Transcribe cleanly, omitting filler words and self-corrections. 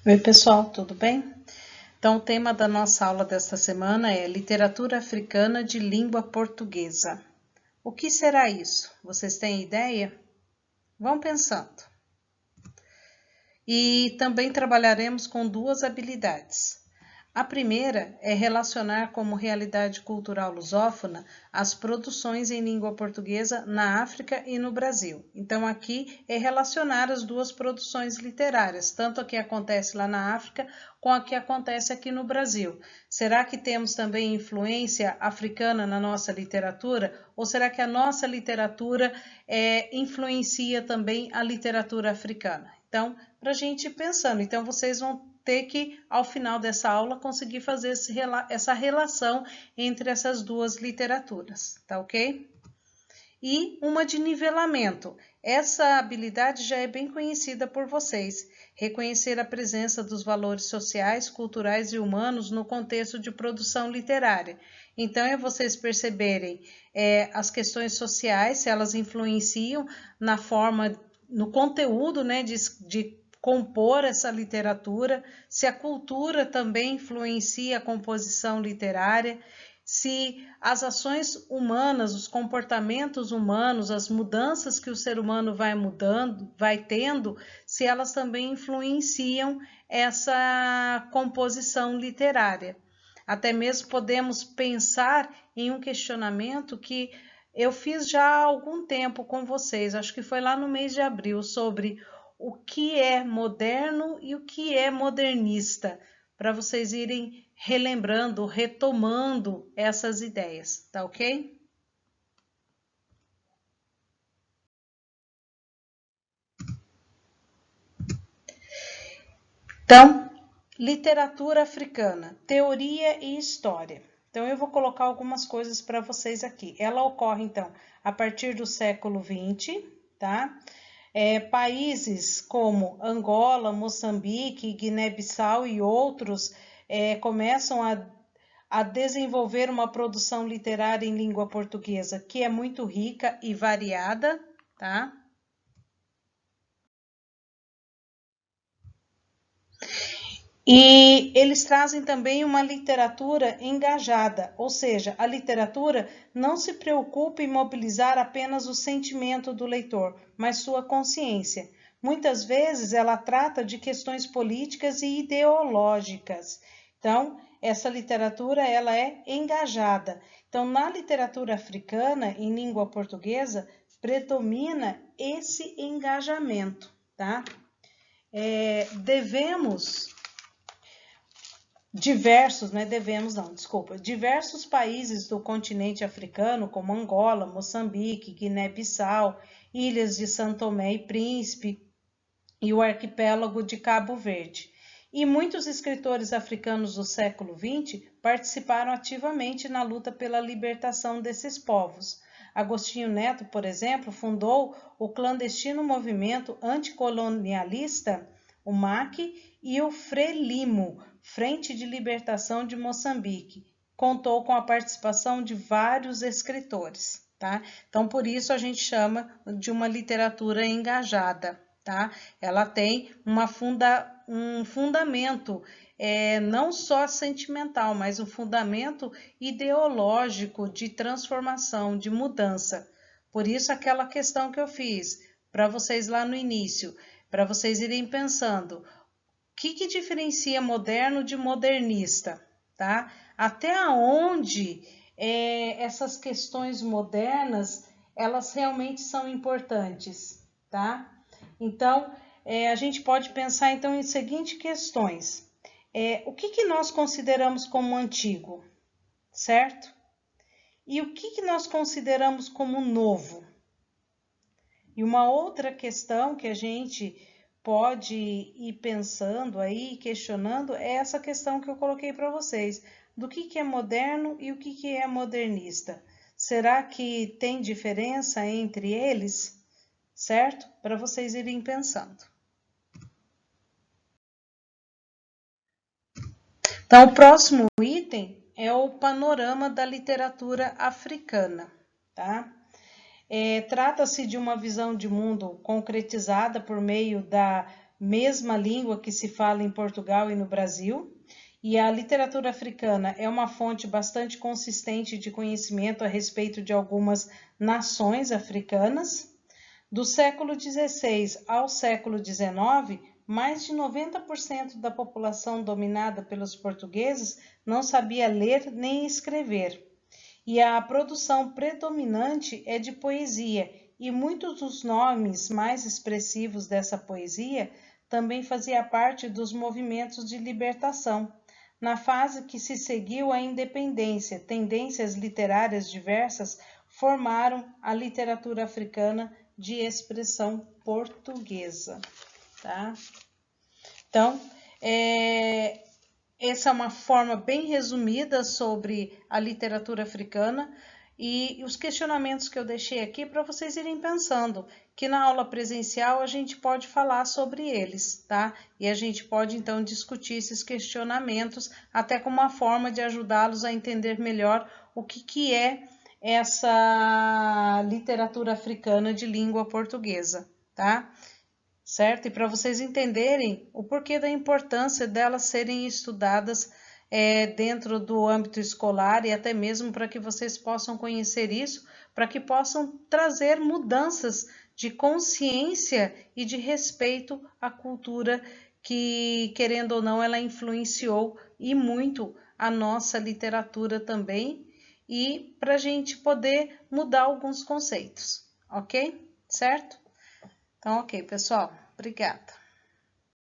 Oi, pessoal, tudo bem? Então, o tema da nossa aula desta semana é Literatura Africana de Língua Portuguesa. O que será isso? Vocês têm ideia? Vão pensando. E também trabalharemos com duas habilidades. A primeira é relacionar como realidade cultural lusófona as produções em língua portuguesa na África e no Brasil. Então, aqui é relacionar as duas produções literárias, tanto a que acontece lá na África com a que acontece aqui no Brasil. Será que temos também influência africana na nossa literatura? Ou será que a nossa literatura influencia também a literatura africana? Então, para a gente ir pensando, então vocês vão ter que, ao final dessa aula, conseguir fazer essa relação entre essas duas literaturas, tá ok? E uma de nivelamento. Essa habilidade já é bem conhecida por vocês. Reconhecer a presença dos valores sociais, culturais e humanos no contexto de produção literária. Então, é vocês perceberem as questões sociais, se elas influenciam na forma, no conteúdo, né, de compor essa literatura, se a cultura também influencia a composição literária, se as ações humanas, os comportamentos humanos, as mudanças que o ser humano vai mudando, vai tendo, se elas também influenciam essa composição literária. Até mesmo podemos pensar em um questionamento que eu fiz já há algum tempo com vocês, acho que foi lá no mês de abril, sobre o que é moderno e o que é modernista, para vocês irem relembrando, retomando essas ideias, tá ok? Então, literatura africana, teoria e história. Então, eu vou colocar algumas coisas para vocês aqui. Ela ocorre, então, a partir do século XX, tá? Países como Angola, Moçambique, Guiné-Bissau e outros começam a desenvolver uma produção literária em língua portuguesa que é muito rica e variada, tá? E eles trazem também uma literatura engajada, ou seja, a literatura não se preocupa em mobilizar apenas o sentimento do leitor, mas sua consciência. Muitas vezes ela trata de questões políticas e ideológicas. Então, essa literatura ela é engajada. Então, na literatura africana, em língua portuguesa, predomina esse engajamento, tá? Diversos países do continente africano, como Angola, Moçambique, Guiné-Bissau, ilhas de São Tomé e Príncipe e o arquipélago de Cabo Verde. E muitos escritores africanos do século XX participaram ativamente na luta pela libertação desses povos. Agostinho Neto, por exemplo, fundou o clandestino movimento anticolonialista, o MAC, e o FRELIMO, Frente de Libertação de Moçambique. Contou com a participação de vários escritores, tá? Então, por isso a gente chama de uma literatura engajada, tá? Ela tem um fundamento, não só sentimental, mas um fundamento ideológico de transformação, de mudança. Por isso, aquela questão que eu fiz para vocês lá no início, para vocês irem pensando, que diferencia moderno de modernista, tá? Até onde essas questões modernas, elas realmente são importantes, tá? Então, a gente pode pensar então em seguintes questões. O que nós consideramos como antigo, certo? E o que nós consideramos como novo? E uma outra questão que a gente pode ir pensando aí, questionando, é essa questão que eu coloquei para vocês, do que é moderno e o que é modernista. Será que tem diferença entre eles? Certo? Para vocês irem pensando. Então, o próximo item é o panorama da literatura africana, tá? Trata-se de uma visão de mundo concretizada por meio da mesma língua que se fala em Portugal e no Brasil. E a literatura africana é uma fonte bastante consistente de conhecimento a respeito de algumas nações africanas. Do século XVI ao século XIX, mais de 90% da população dominada pelos portugueses não sabia ler nem escrever. E a produção predominante é de poesia, e muitos dos nomes mais expressivos dessa poesia também fazia parte dos movimentos de libertação. Na fase que se seguiu à independência, tendências literárias diversas formaram a literatura africana de expressão portuguesa, tá? Então, essa é uma forma bem resumida sobre a literatura africana e os questionamentos que eu deixei aqui para vocês irem pensando, que na aula presencial a gente pode falar sobre eles, tá? E a gente pode então discutir esses questionamentos até como uma forma de ajudá-los a entender melhor o que é essa literatura africana de língua portuguesa, tá? Certo? E para vocês entenderem o porquê da importância delas serem estudadas dentro do âmbito escolar e até mesmo para que vocês possam conhecer isso, para que possam trazer mudanças de consciência e de respeito à cultura que, querendo ou não, ela influenciou e muito a nossa literatura também, e para a gente poder mudar alguns conceitos, ok? Certo? Então, ok, pessoal. Obrigada.